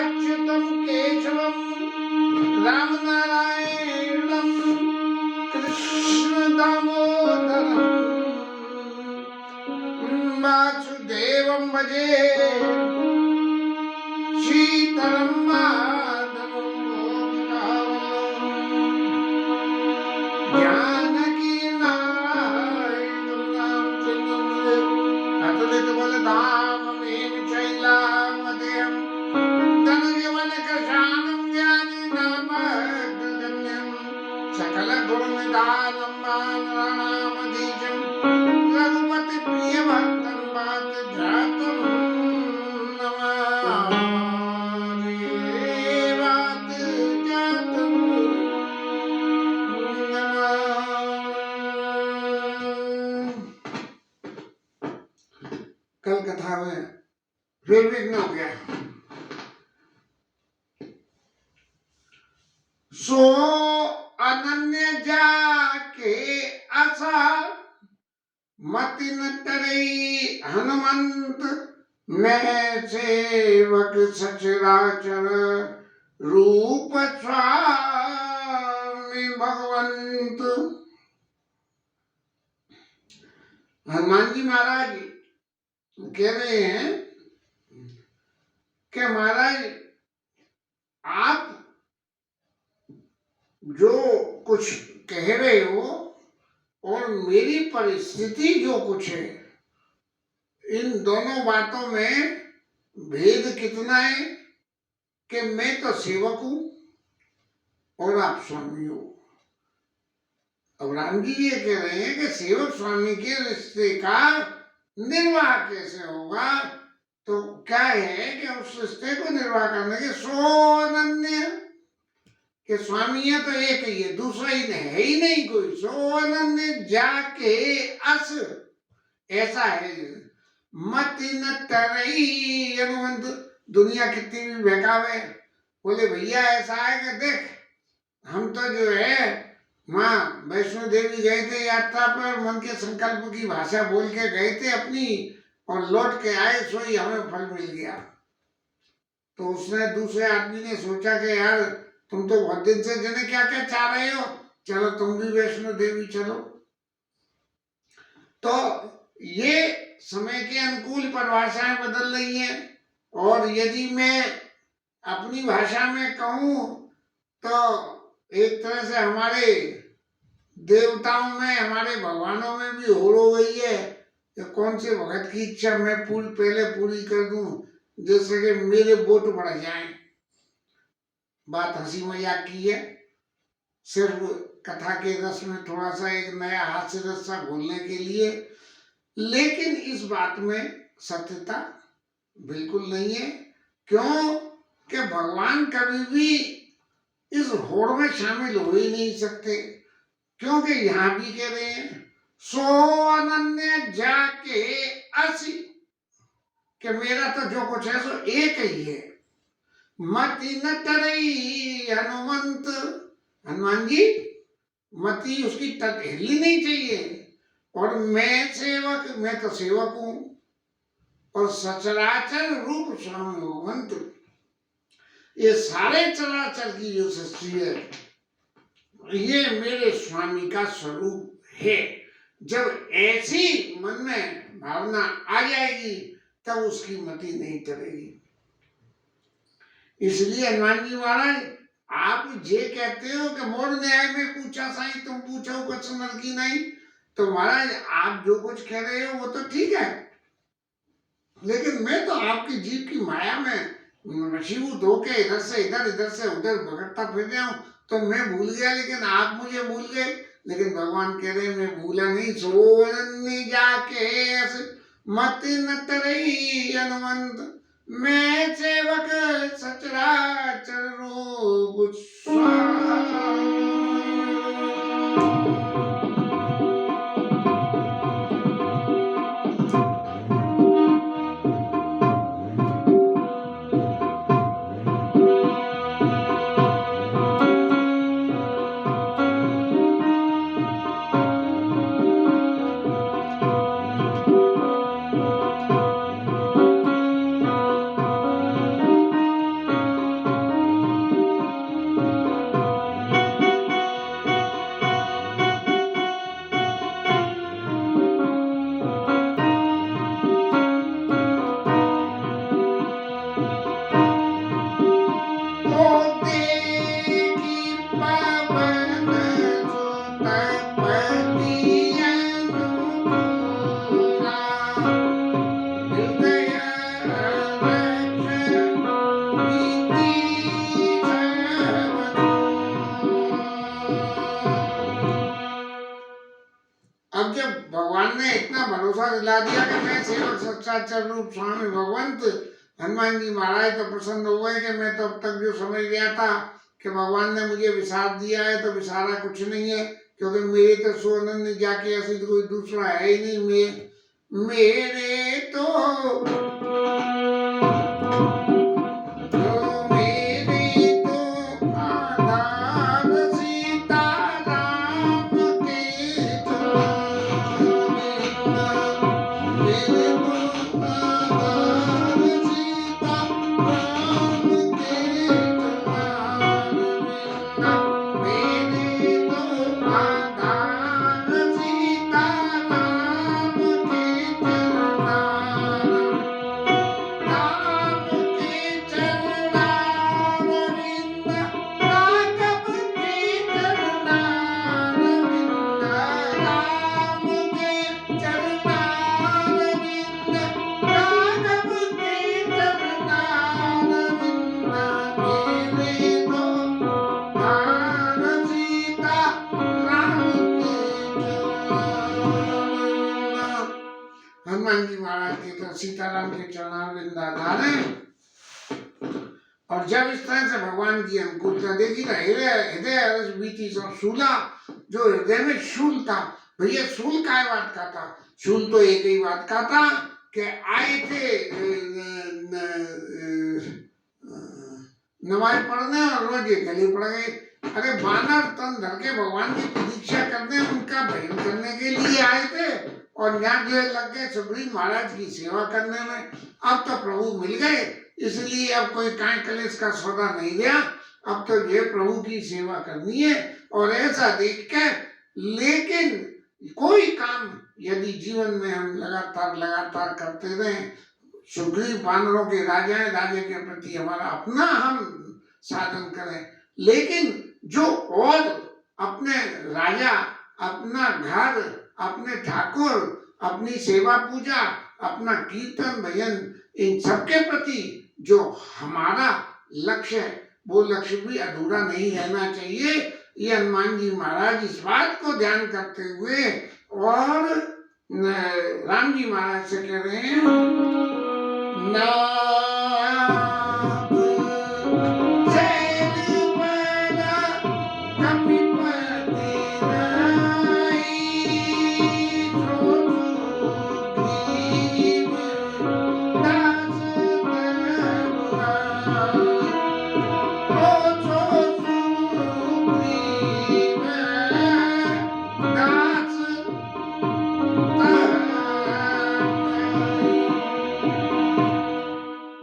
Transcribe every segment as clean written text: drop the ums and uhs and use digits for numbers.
अच्युतं केशवं रामनारायणं कृष्णदामोदरं वासुदेवं भजे शीतलं माधवं गोपिकावल्लभं जानकीनायकं रामचन्द्रं अतुलितबलधाममेव शैलामदेहं धनुर्यवनकृशानं ज्ञानिनामग्रगण्यं सकलगुणनिधानं मानराणामधीशं रघुपतिप्रियभक्तं वातजातं नमामि वातजातं नमामि। कल कथा में फिर विघ्न हो गया। सो अनन्य जाके असा मति न तरई हनुमंत मैं सेवक सचराचर रूप स्वामी भगवंत। हनुमान जी महाराज कह रहे हैं कि महाराज आप जो कुछ कह रहे हो और मेरी परिस्थिति जो कुछ है, इन दोनों बातों में भेद कितना है कि मैं तो सेवक हूं और आप स्वामी हो। अब राम जी ये कह रहे हैं कि सेवक स्वामी के रिश्ते का निर्वाह कैसे होगा, तो क्या है कि उस रिश्ते को निर्वाह करने के सो अनन्य कि स्वामी है तो एक ही है, दूसरा ही है ही नहीं कोई। सो अनन्य जाके अस ऐसा है मति न तरई हनुमंत। दुनिया कितनी भी बहकावे, बोले भैया ऐसा है कि देख हम तो जो है माँ वैष्णो देवी गए थे यात्रा पर, मन के संकल्प की भाषा बोल के गए थे अपनी और लौट के आए, सोई हमें फल मिल गया। तो उसने दूसरे आदमी ने सोचा कि यार तुम तो बहुत दिन से जने क्या क्या चाह रहे हो, चलो तुम भी वैष्णो देवी चलो। तो ये समय के अनुकूल परिभाषाएं बदल रही हैं, और यदि मैं अपनी भाषा में कहूँ तो एक तरह से हमारे देवताओं में, हमारे भगवानों में भी होड़ हो गई है कि कौन से भगत की इच्छा मैं पहले पूरी कर दूं, जैसे कि मेरे वोट बढ़ जाएं। बात हंसी मजाक की है, सिर्फ कथा के रस में थोड़ा सा एक नया हास्य रस सा घोलने के लिए, लेकिन इस बात में सत्यता बिल्कुल नहीं है। क्यों कि भगवान कभी भी इस होड़ में शामिल हो ही नहीं सकते, क्योंकि यहां भी कह रहे हैं सो अनन्य जाके असी कि मेरा तो जो कुछ है सो एक ही है। मति न तरई हनुमंत, हनुमान जी मति उसकी हिलनी नहीं चाहिए। और मैं सेवक, मैं तो सेवक हूं, और सचराचर रूप स्वामी भगवंत, ये सारे चराचर की जो सृष्टि है ये मेरे स्वामी का स्वरूप है। जब ऐसी मन में भावना आ जाएगी तब उसकी मति नहीं टलेगी। इसलिए हनुमान जी महाराज आप ये कहते हो कि मोर न्याय में पूछा साईं तुम पूछो कुछ नर की नहीं, तो महाराज आप जो कुछ कह रहे हो वो तो ठीक है, लेकिन मैं तो आपकी जीव की माया में वशीभूत होके इधर से इधर उधर भटकता फिर रहा हूँ, तो मैं भूल गया लेकिन आप मुझे भूल गए। लेकिन भगवान कह रहे मैं भूला नहीं। सो अनन्य जाके मति न तरई हनुमंत, मैं सेवक सचराचर रूप स्वामी। तोहफा दिला दिया कि मैं सेवक सच्चाचर रूप स्वामी भगवंत। हनुमान जी महाराज तो प्रसन्न हो गए कि मैं तो अब तक जो समझ गया था कि भगवान ने मुझे विसार दिया है, तो विसारा कुछ नहीं है, क्योंकि मेरे तो सो अनन्य जाके ऐसी तो कोई दूसरा है ही नहीं। मेरे तो हनुमान जी महाराज के तो सीताराम के चरणारविंद आधार है। और जब इस तरह से भगवान की अनुकूलता देखी ना, हृदय रस बीती सब शूला, जो हृदय में शूल था, भैया शूल काय बात का था? शूल तो एक ही बात का था कि आए थे नमाज पढ़ने और रोज ये गले पड़ गए। अरे बानर तन धर के भगवान की प्रतीक्षा करने, उनका भजन करने के लिए आए थे, और यहाँ जो लग गए सुग्रीव महाराज की सेवा करने में। अब तो प्रभु मिल गए, इसलिए अब कोई काय कलेश का सौदा नहीं गया, अब तो ये प्रभु की सेवा करनी है। और ऐसा देख के, लेकिन कोई काम यदि जीवन में हम लगातार करते रहे, सुग्रीव वानरों के राजा है, राजा के प्रति हमारा अपना हम साधन करें, लेकिन जो और अपने राजा, अपना घर, अपने ठाकुर, अपनी सेवा पूजा, अपना कीर्तन भजन, इन सबके प्रति जो हमारा लक्ष्य है, वो लक्ष्य भी अधूरा नहीं रहना चाहिए। ये हनुमान जी महाराज इस बात को ध्यान करते हुए और राम जी महाराज से कह रहे हैं,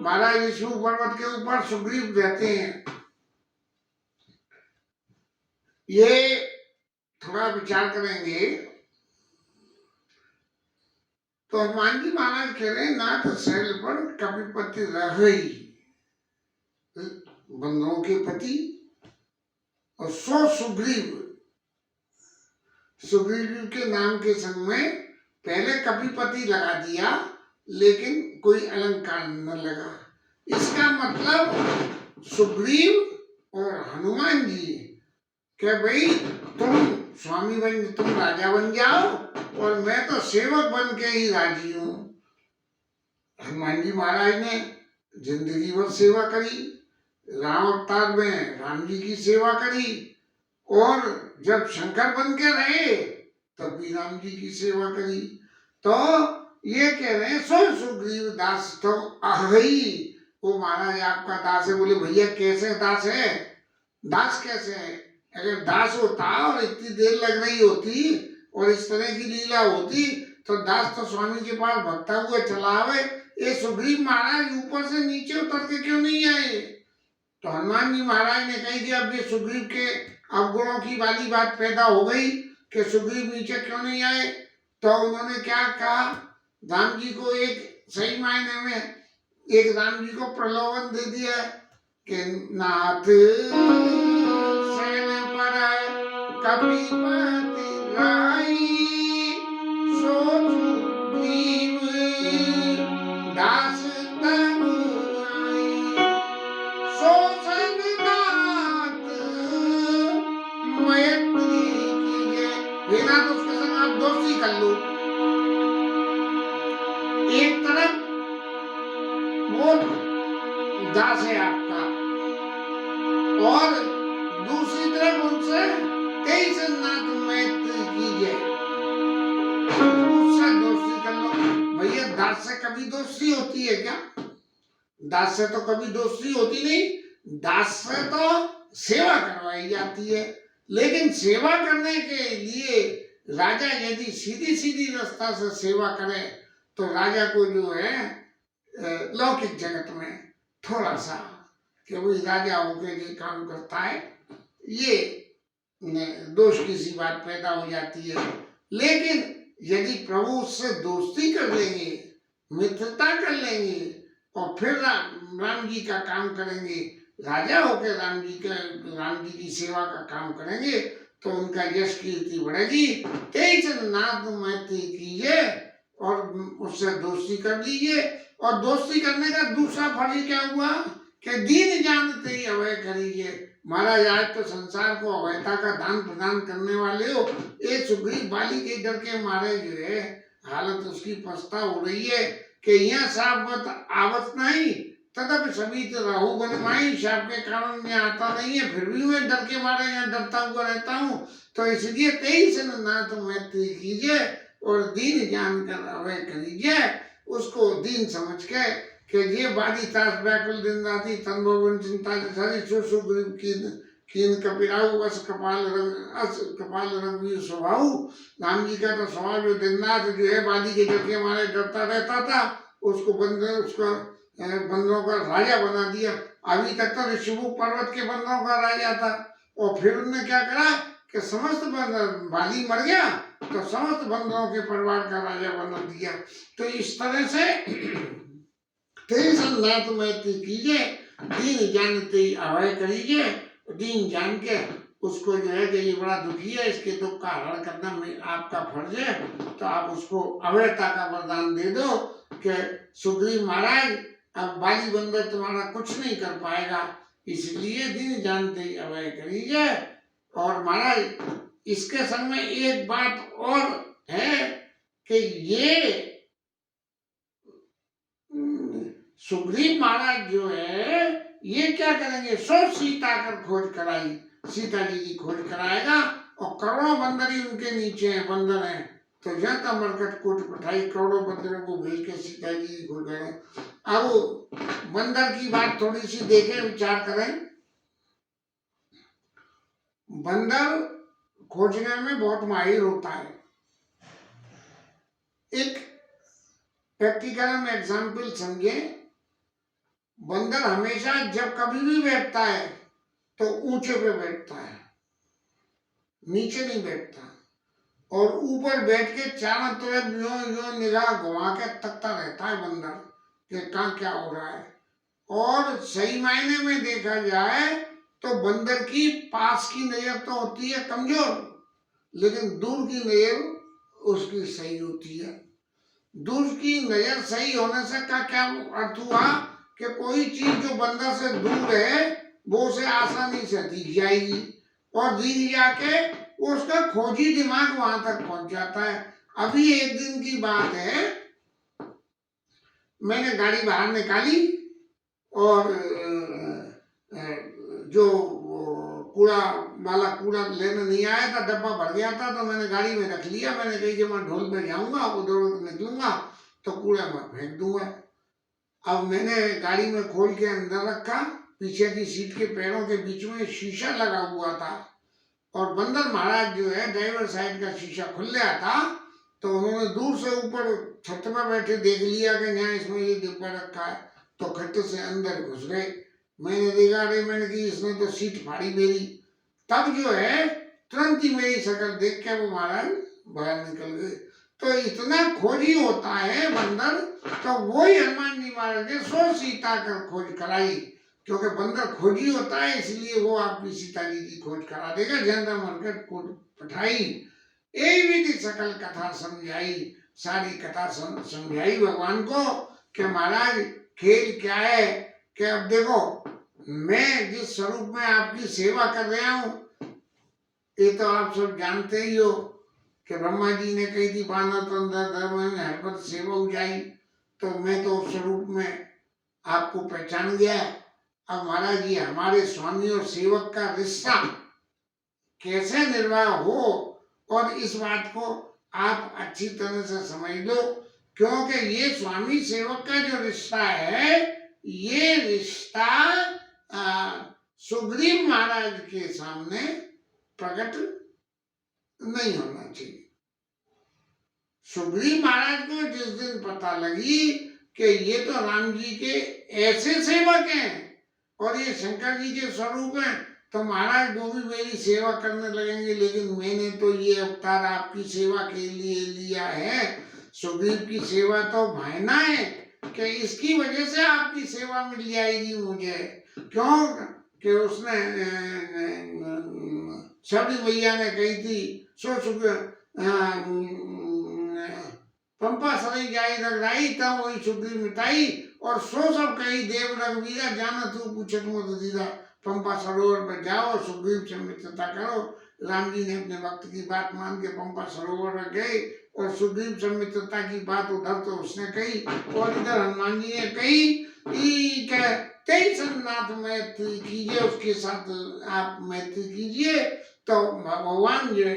महाराज विष्णु पर्वत के ऊपर सुग्रीव रहते हैं। ये थोड़ा विचार करेंगे तो हनुमान जी महाराज कह रहे हैं, नाथ शैल पर कपिपति रही, बंदरों के पति, और सो सुग्रीव, सुग्रीव के नाम के संग में पहले कपिपति लगा दिया, लेकिन कोई अलंकार न लगा। इसका मतलब सुग्रीव और हनुमान जी कि भाई तुम स्वामी बन, तुम राजा बन जाओ, और मैं तो सेवक बन के ही राजी हूं। हनुमान जी महाराज ने जिंदगी भर सेवा करी, राम अवतार में राम जी की सेवा करी, और जब शंकर बन के रहे तब भी राम जी की सेवा करी। तो ये कह रहे हैं, सो सुग्रीव दास तो अहि, वो महाराज आपका दास है। बोले भैया कैसे दास है? दास कैसे है? अगर दास होता और इतनी देर लग रही होती और इस तरह की लीला होती, तो दास तो स्वामी के पास भक्ता हुआ चला आवे। ये सुग्रीव महाराज ऊपर से नीचे उतर के क्यों नहीं आए? तो हनुमान जी महाराज ने कही कि अब ये सुग्रीव के अवगुणों की वाली बात पैदा हो गई कि सुग्रीव नीचे क्यों नहीं आए। तो उन्होंने क्या कहा, राम जी को एक सही मायने में एक राम जी को प्रलोभन दे दिया कि नाथ शैल पर कपिपति राई, सो सुग्रीव दास तब आई, सो संगनाथ मैत्री कीजिए। हे नाथ, उसके संग आप दोस्ती कर लो। वो दास है आपका। और दूसरी तरफ उनसे 23 नाथ मैत्री कीजिए, उससे दोस्ती कर लो। भैया दास से कभी दोस्ती होती है क्या? दास से तो कभी दोस्ती होती नहीं। दास से तो सेवा करवाई जाती है, लेकिन सेवा करने के लिए राजा यदि सीधी सीधी रास्ता से सेवा करे तो राजा को जो है लौकिक जगत में थोड़ा सा कि वो राजा होके लिए काम करता है, ये दोष की सी बात पैदा हो जाती है। लेकिन यदि प्रभु उससे दोस्ती कर लेंगे, मित्रता कर लेंगे और फिर राम जी का काम करेंगे, राजा होकर राम जी की सेवा का काम करेंगे, तो उनका यश कीर्ति बढ़ेगी। 23 नाथ मैत्री कीजिए और उससे दोस्ती कर लीजिए। और दोस्ती करने का दूसरा फल क्या हुआ कि दीन जानते ही अभय करिए। महाराज आज तो संसार को अभयता का दान प्रदान करने वाले हो, ये सुग्रीव बाली के डर के मारे जो है हालत उसकी पछता हो रही है कि यहाँ साप आवत नहीं, तदप सभी रहू बनवाई, साप के कारण मैं आता नहीं है, फिर भी मैं डर के मारे यहाँ डरता हुआ रहता हूँ। तो इसलिए 23 नाथ मैत्री कीजिए और दीन जानकर अभय करीजिए। उसको दीन समझ के कि ये बादी तास व्याकुल दिन राति तन भवन चिंता सारी सुग्रीव कीन कपिराऊ अस कपाल रघुवीर स्वभाव। राम जी का तो स्वभाव जो दिन रात जो है बादी के डर के मारे डरता रहता था, उसको बंदरों का राजा बना दिया। अभी तक तो ऋषिमुख पर्वत के बंदरों का राजा था, और फिर उन्होंने क्या करा कि समस्त बाली मर गया तो समस्त बंदरों के परिवार का राजा बना दिया। तो इस तरह से 23 नाथ मैत्री कीजिए, दीन जानते अभय करीजिए। दीन जान के उसको जो है कि ये बड़ा दुखी है, इसके दुख का हरण करना में आपका फर्ज है, तो आप उसको अभयता का वरदान दे दो कि सुग्रीव महाराज अब बाली बंदर तुम्हारा कुछ नहीं कर पाएगा, इसलिए दीन जानते ही अभय करीजिए। और महाराज इसके संग में एक बात और है कि ये सुग्रीव महाराज जो है ये क्या करेंगे, सो सीता कर खोज कराई, सीता जी की खोज कराएगा, और करोड़ों बंदर ही उनके नीचे हैं, बंदर हैं। तो जनता मरकट कोट पठाई, करोड़ों बंदरों को भेज के सीता जी की खोज करें। अब बंदर की बात थोड़ी सी देखें, विचार करें। बंदर खोजने में बहुत माहिर होता है। एक प्रैक्टिकल में एग्जाम्पल समझे, बंदर हमेशा जब कभी भी बैठता है तो ऊंचे पे बैठता है, नीचे नहीं बैठता, और ऊपर बैठ के चारों तरफ यो निगाह घुमा के तकता रहता है बंदर कि कहाँ क्या हो रहा है। और सही मायने में देखा जाए तो बंदर की पास की नजर तो होती है कमजोर, लेकिन दूर की नजर उसकी सही होती है। दूर की नजर सही होने से का क्या अर्थ हुआ कि कोई चीज जो बंदर से दूर है वो उसे आसानी से दिख जाएगी, और दिख जाके उसका खोजी दिमाग वहां तक पहुंच जाता है। अभी एक दिन की बात है, मैंने गाड़ी बाहर निकाली और जो कूड़ा वाला कूड़ा लेने नहीं आया था, डब्बा भर गया था, तो मैंने गाड़ी में रख लिया। मैंने कही कि मैं ढोल पे जाऊंगा, उधर निकलूंगा तो कूड़ा मैं फेंक दूंगा। अब मैंने गाड़ी में खोल के अंदर रखा, पीछे की सीट के पैरों के बीच में शीशा लगा हुआ था, और बंदर महाराज जो है ड्राइवर साइड का शीशा खुल गया था, तो उन्होंने दूर से ऊपर छत में बैठे देख लिया कि यहाँ इसमें ये डिब्बा रखा है, तो खट्टे से अंदर घुस गए। मैंने देखा, अरे मैंने कि इसने तो सीट फाड़ी मेरी। तब जो है तुरंत ही मेरी शक्ल देख के वो महाराज बाहर निकल गए। तो इतना खोजी होता है बंदर, तो वही हनुमान जी महाराज ने सो सीता कर खोज कराई, क्योंकि बंदर खोजी होता है, इसलिए वो आपकी सीता जी की खोज करा देगा। जनता मरकट को पठाई, यही विधि सकल कथा समझाई, सारी कथा समझाई भगवान को कि महाराज खेल क्या है कि अब देखो मैं जिस स्वरूप में आपकी सेवा कर रहा हूं, ये तो आप सब जानते ही हो कि ब्रह्मा जी ने कही थी बानर तंत्र धर्म में हरपत सेवा जाई, तो मैं तो उस स्वरूप में आपको पहचान गया। अब महाराज जी हमारे स्वामी और सेवक का रिश्ता कैसे निर्वाह हो, और इस बात को आप अच्छी तरह से समझ लो, क्योंकि ये स्वामी सेवक का जो रिश्ता है, ये रिश्ता सुग्रीव महाराज के सामने प्रकट नहीं होना चाहिए। सुग्रीव महाराज को जिस दिन पता लगी कि ये तो राम जी के ऐसे सेवक हैं और ये शंकर जी के स्वरूप हैं, तो महाराज वो भी मेरी सेवा करने लगेंगे, लेकिन मैंने तो ये अवतार आपकी सेवा के लिए लिया है। सुग्रीव की सेवा तो भाईना है कि इसकी वजह से आपकी सेवा मिल जाएगी मुझे, क्यों कि उसने शबरी मैया ने कही थी पंपा सरई जाई रगड़ाई तब वही सुग्रीव मिटाई, और सो सब कही देव रघुवीरा जाना तू पूछत मत दीदा। पंपा सरोवर पर जाओ, सुग्रीव से मित्रता करो। राम जी ने अपने वक्त की बात मान के पंपा सरोवर में गए, और सुग्रीव से मित्रता की बात उधर तो उसने कही और इधर हनुमान जी ने कही तेई संनाथ मैत्री कीजिए, उसके साथ आप मैत्री कीजिए। तो भगवान जो है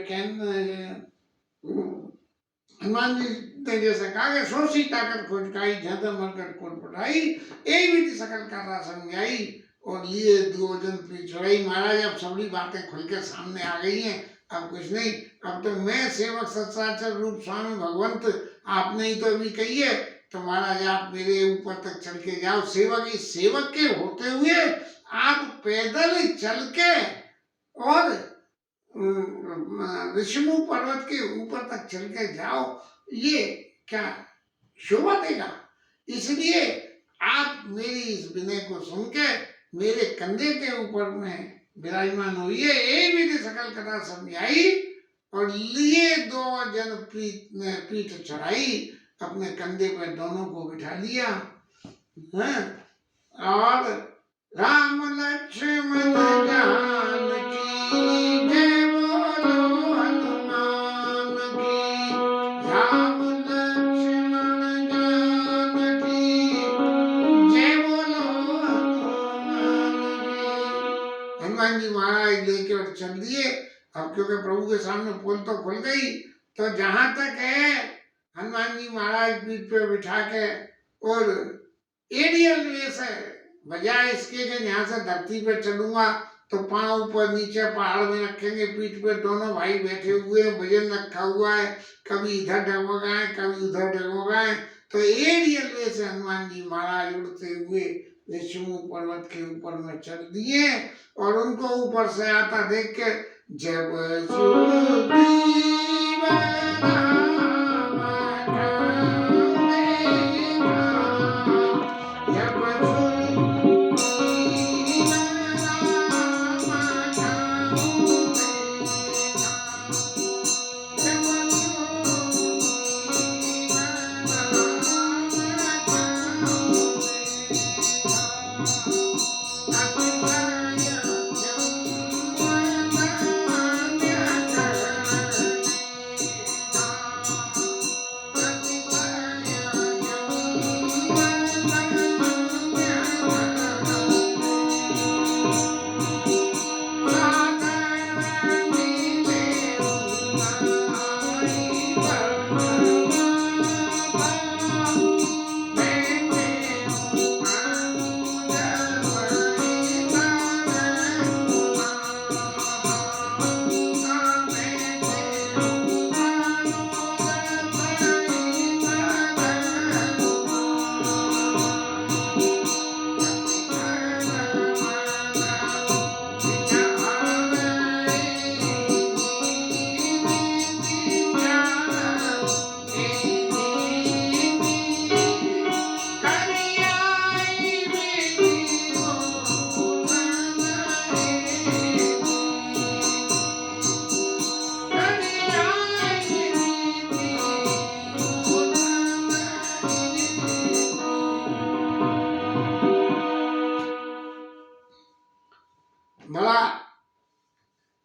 हनुमान जी ने जैसे कहा कि सो सीता कर खोज काई, ज्यादा मरकर कोट पटाई, एक भी सकल का समझाई, और लिए दो जन पिछड़ाई। महाराज अब सभी बातें खुल के सामने आ गई हैं, अब कुछ नहीं। अब तो मैं सेवक सचराचर रूप स्वामी भगवंत आपने ही तो अभी कही है, तो महाराज आप मेरे ऊपर तक चल के जाओ। सेवक इस सेवक के होते हुए आप पैदल चल के और ऋषिमु पर्वत के ऊपर तक चल के जाओ, ये क्या शोभा देगा। इसलिए आप मेरी इस विनय को सुन के मेरे कंधे के ऊपर में विराजमान हुई, एक विधि सकल कथा समझाई, और लिए दो जन पीठ चढ़ाई, अपने कंधे पर दोनों को बिठा लिया है। और राम लक्ष्मण जानकी जय बोलो हनुमान की, राम लक्ष्मण जानकी जय बोलो हनुमान की। हनुमान जी महाराज लेकर चल दिए। अब क्योंकि प्रभु के सामने पोल तो खुल गई, तो जहां तक है हनुमान जी महाराज पीठ पे बिठा के, और एरियल वे से बजाय इसके कि यहाँ से धरती पे चलूंगा तो पांव ऊपर नीचे पहाड़ में रखेंगे, पीठ पे दोनों भाई बैठे हुए हैं, वजन रखा हुआ है, कभी इधर डगमगाए कभी उधर डगमगाए, तो एरियल वे से हनुमान जी महाराज उड़ते हुए ऋषिमु पर्वत के ऊपर में चल दिए। और उनको ऊपर से आता देख के जब बड़ा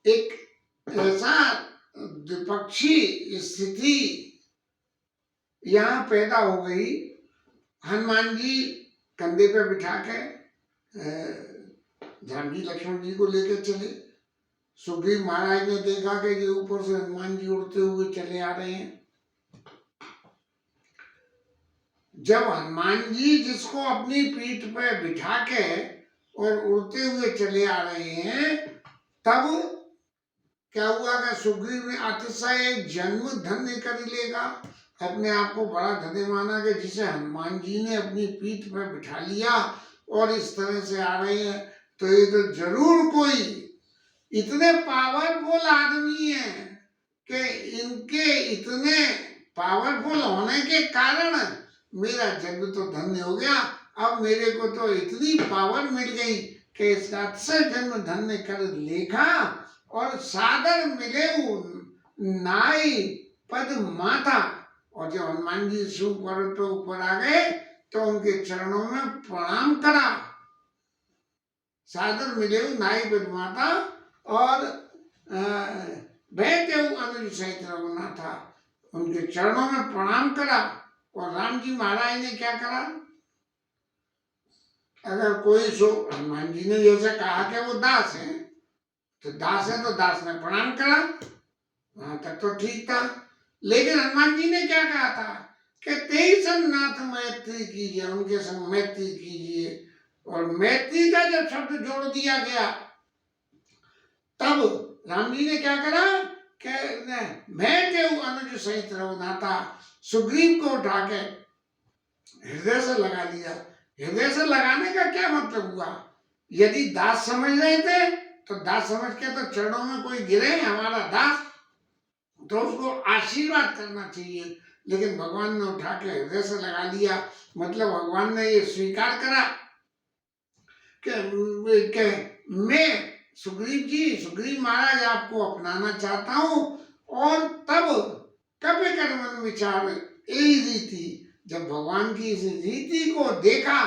एक ऐसा द्विपक्षी स्थिति यहाँ पैदा हो गई। हनुमान जी कंधे पे बिठा के जानकी लक्ष्मण जी को लेकर चले। सुग्रीव महाराज ने देखा कि ये ऊपर से हनुमान जी उड़ते हुए चले आ रहे हैं। जब हनुमान जी जिसको अपनी पीठ पे बिठा के और उड़ते हुए चले आ रहे हैं, तब क्या हुआ कि सुग्रीव ने अतिशय जन्म धन्य कर लेगा, अपने आप को बड़ा धन्य माना कि जिसे हनुमान जी ने अपनी पीठ पे बिठा लिया और इस तरह से आ रहे हैं, तो ये तो जरूर कोई इतने पावरफुल आदमी है कि इनके इतने पावरफुल होने के कारण मेरा जन्म तो धन्य हो गया। अब मेरे को तो इतनी पावर मिल गई कि इसका अतिशय जन्म धन्य कर लेखा और सादर मिले नाई पद माथा। और जब हनुमान जी शिव पर्वत पर ऊपर आ गए तो उनके चरणों में प्रणाम करा। सादर मिले नाई पद माथा और बैठे अनुज सहित रघुनाथा, उनके चरणों में प्रणाम करा। और राम जी महाराज ने क्या करा? अगर कोई सो हनुमान जी ने जैसे कहा कि वो दास है, तो दास है तो दास ने प्रणाम करा, वहां तक तो ठीक था। लेकिन हनुमान जी ने क्या कहा था कि तेई संग नाथ मैत्री कीजिए, उनके संग मैत्री कीजिए। और मैत्री का जब शब्द जोड़ दिया गया, तब राम जी ने क्या करा कि मैं देव अनुज सहित रघुनाथा, सुग्रीव को उठा के हृदय से लगा लिया। हृदय से लगाने का क्या मतलब हुआ? यदि दास समझ रहे थे तो दास समझ के तो चरणों में कोई गिरे हमारा दास, तो उसको आशीर्वाद करना चाहिए। लेकिन भगवान ने उठा के हृदय से लगा लिया, मतलब भगवान ने ये स्वीकार करा कि मैं सुग्रीव महाराज आपको अपनाना चाहता हूं। और तब कभी कर मन विचार यही रीति, जब भगवान की इस रीति को देखा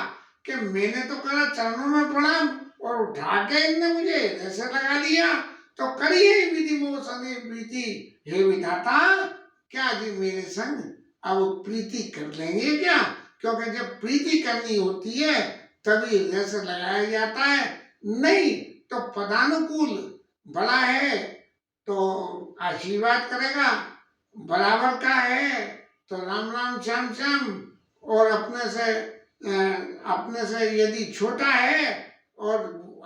कि मैंने तो करा चरणों में प्रणाम और उठा के इनने मुझे ऐसे लगा लिया, तो करिए विधि मोसने प्रीति, हे विधाता क्या जी मेरे संग अब प्रीति कर लेंगे क्या? क्योंकि जब प्रीति करनी होती है तभी हृदय से लगाया जाता है, नहीं तो पदानुकूल बड़ा है तो आशीर्वाद करेगा, बराबर का है तो राम राम श्याम श्याम, और अपने से यदि छोटा है और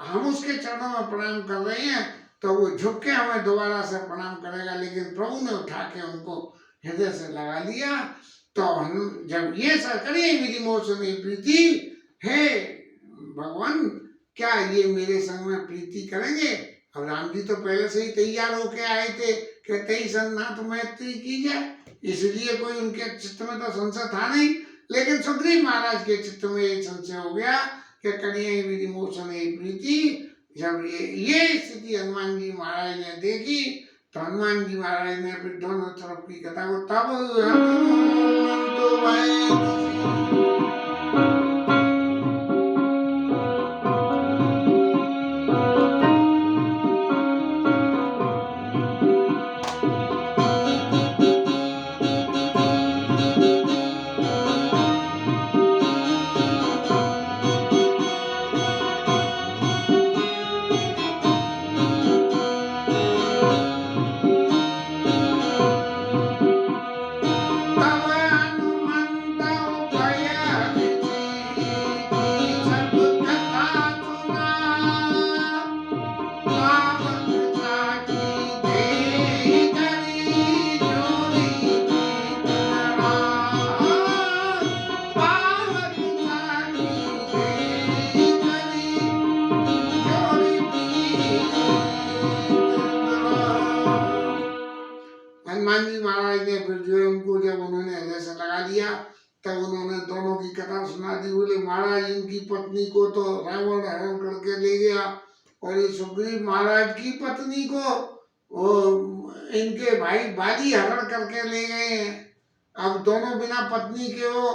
हम उसके चरणों में प्रणाम कर रहे हैं तो वो झुक के हमें दोबारा से प्रणाम करेगा। लेकिन प्रभु ने उठा के उनको हृदय से लगा लिया। तो हम जब ये सब करिए विधि मोसने प्रीति, हे भगवान क्या ये मेरे संग में प्रीति करेंगे? अब राम जी तो पहले से ही तैयार होके आए थे कि तेई संग मैत्री की जाए, इसलिए कोई उनके चित्त में तो संशय था नहीं। लेकिन सुग्रीव महाराज के चित्त में एक संशय हो गया कि करिए विधि मोसने प्रीति। जब ये स्थिति हनुमान जी महाराज ने देखी तो हनुमान जी महाराज ने फिर दोनों तरफ की कथा को तब हनुमंत भाई हनुमान जी महाराज ने फिर जो है उनको जब उन्होंने हृदय से लगा लिया तब उन्होंने दोनों की कथा सुना दी। बोले महाराज इनकी पत्नी को तो रावण हरण करके ले गया और ये सुग्रीव महाराज की पत्नी को इनके भाई बाली हरण करके ले गए हैं। अब दोनों बिना पत्नी के हो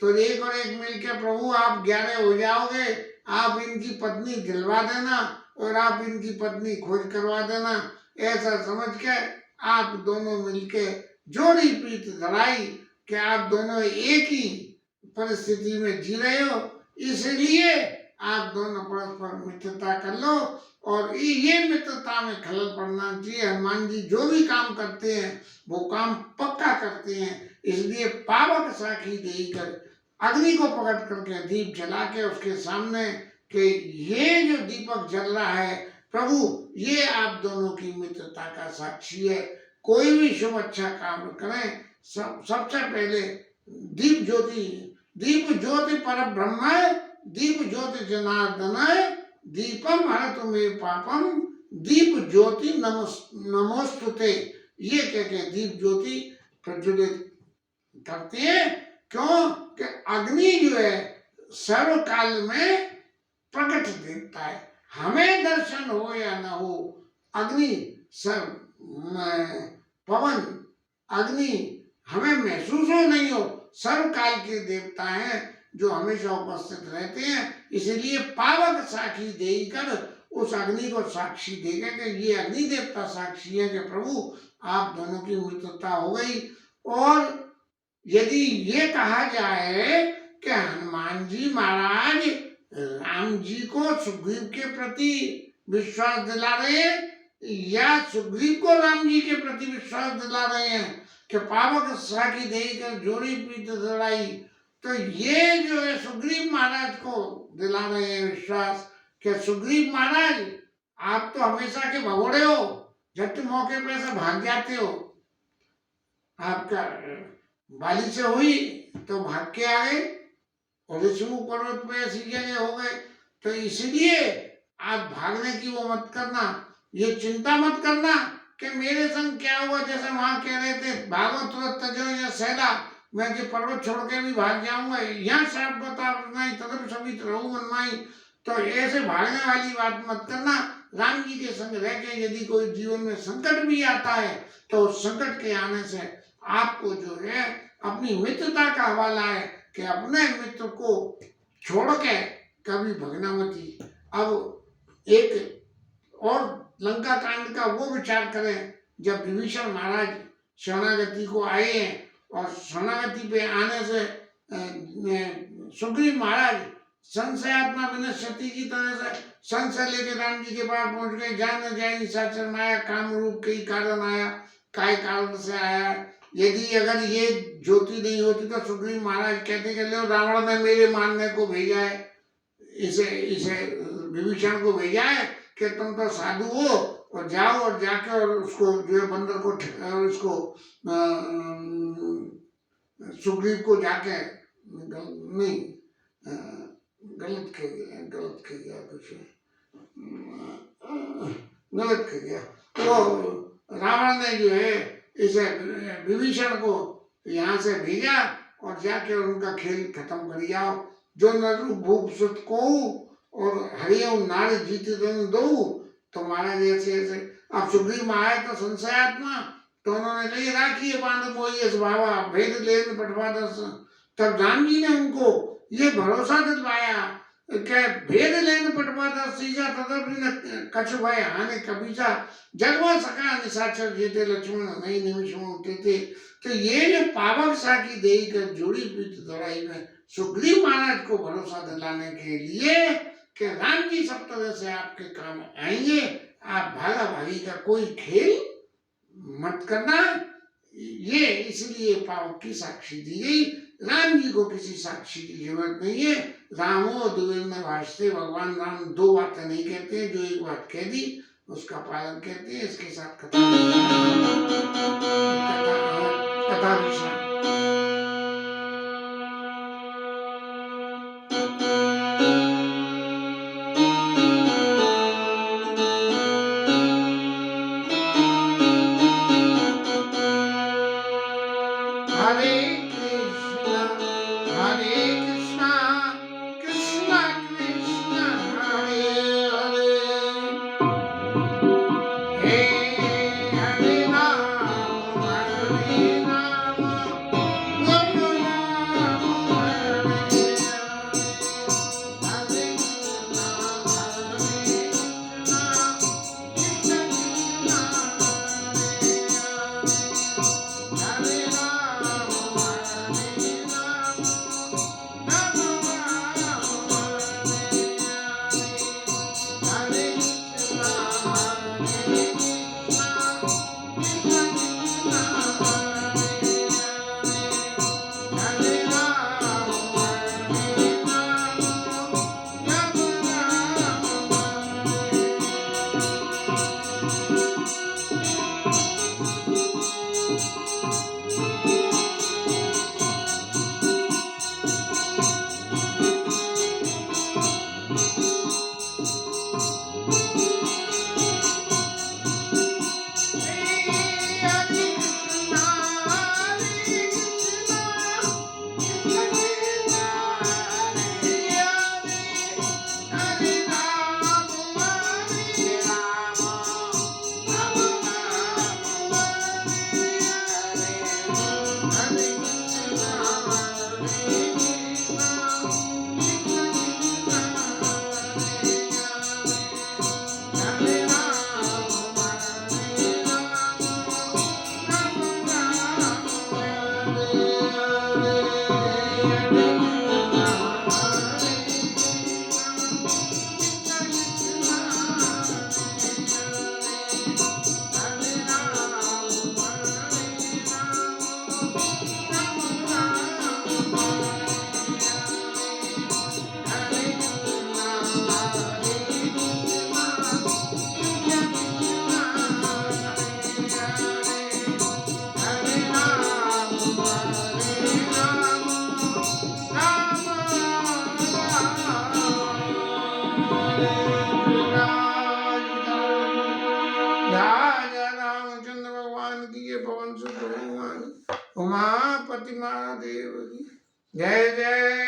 तो एक और एक मिलके प्रभु आप 11 हो जाओगे, आप इनकी पत्नी दिलवा देना और आप इनकी पत्नी खोज करवा देना। ऐसा समझ के आप दोनों मिलके जोड़ी प्रीत धराई कि आप दोनों एक ही परिस्थिति में जी रहे हो, इसलिए आप दोनों परस्पर मित्रता कर लो, और ये मित्रता में खलल पड़ना चाहिए। हनुमान जी जो भी काम करते हैं वो काम पक्का करते हैं, इसलिए पावक साखी देकर अग्नि को पकड़ करके दीप जला के उसके सामने कि ये जो दीपक जल रहा है प्रभु, ये आप दोनों की मित्रता का साक्षी है। कोई भी शुभ अच्छा काम करें, सबसे पहले दीप ज्योति पर ब्रह्म, दीप ज्योति जनार्दन, दीपम हरतु मे पापम, दीप ज्योति नमोस्तुते। ये कह के दीप ज्योति प्रज्वलित करते हैं। क्यों कि अग्नि जो है सर्वकाल में प्रकट देवता है। हमें दर्शन हो या न हो, अग्नि पवन अग्नि हमें महसूस हो नहीं हो, सर्वकाल के देवता हैं जो हमेशा उपस्थित रहते हैं। इसलिए पावक साखी देकर उस अग्नि को साक्षी देगा कि ये अग्नि देवता साक्षी है कि प्रभु आप दोनों की मित्रता हो गई। और यदि ये कहा जाए कि हनुमान जी महाराज राम जी को सुग्रीव के प्रति विश्वास दिला रहे हैं या सुग्रीव को राम जी के प्रति विश्वास दिला रहे हैं कि पावक साखी देकर जोड़ी पीत लड़ाई, तो ये जो है सुग्रीव महाराज को दिला रहे हैं विश्वास कि सुग्रीव महाराज आप तो हमेशा के भगोड़े हो, झट मौके पे से भाग जाते हो। आपका बाली से हुई तो भाग के आ गए और ऋषिमुख पर्वत पे ऐसी जगह हो गए, तो इसलिए आप भागने की वो मत करना, ये चिंता मत करना कि मेरे संग क्या हुआ। जैसे वहां कह रहे थे भागो तुरंत तजो या सैला, मैं कि पर्वत छोड़ के भी भाग जाऊंगा, यहाँ साफ बता नहीं तदप सभी रहू मनमाई। तो ऐसे भागने वाली बात मत करना। राम जी के संग रह के यदि कोई जीवन में संकट भी आता है तो उस संकट के आने से आपको जो है अपनी मित्रता का हवाला है कि अपने मित्र को छोड़ के कभी भगना मती। अब एक और लंका कांड का वो विचार करें, जब विभीषण महाराज शरणागति को आए हैं और शरणागति पे आने से सुग्रीव महाराज संशयात्मा विनश्यति की तरह से संशय लेके राम जी के पास पहुंच गए। जान जाए निशाचर माया काम रूप कई कारण आया, काय कारण से आया। यदि अगर ये ज्योति नहीं होती तो सुग्रीव महाराज कहते कि लो रावण ने मेरे मारने को भेजा है, इसे विभीषण को भेजा है कि तुम तो साधु हो और जाओ और जाके और उसको जो है बंदर को उसको सुग्रीव को जाके नहीं गलत कह गया तो रावण ने जो है इसे विभीषण को यहाँ से भेजा और जाके उनका खेल खत्म कर जाओ। जो नरु भूप सुत को और हरिओम नारी जीत दो, तो महाराज ऐसे ऐसे। अब सुग्रीव में आए तो संशयात्मा, तो उन्होंने कही राखी बांध मोई भावा भेद लेन पटवा दस। तब राम जी ने उनको ये भरोसा दिलवाया कि भेद लेन पटवा दस सीजा तदप कछु भय हानि कबीजा जगवा सका निशाचर जेते लक्ष्मण नहीं निमिष में उठते थे। तो ये जो पावक साखी देकर जोड़ी पीठ दौड़ाई में सुग्रीव महाराज को भरोसा दिलाने के लिए कि राम जी सब तरह से आपके काम आएंगे, आप भागा भागी का कोई खेल मत करना, ये इसलिए पावक की साक्षी दी गई। राम जी को किसी साक्षी की जरूरत नहीं है। रामो द्विविध भाषते, भगवान राम दो बातें नहीं कहते हैं, जो एक बात कह दी उसका पालन कहते हैं। इसके साथ कथा विषय राजा रामचंद्र भगवान की, ये पवन सुत हनुमान, उमापति महादेव की जय जय।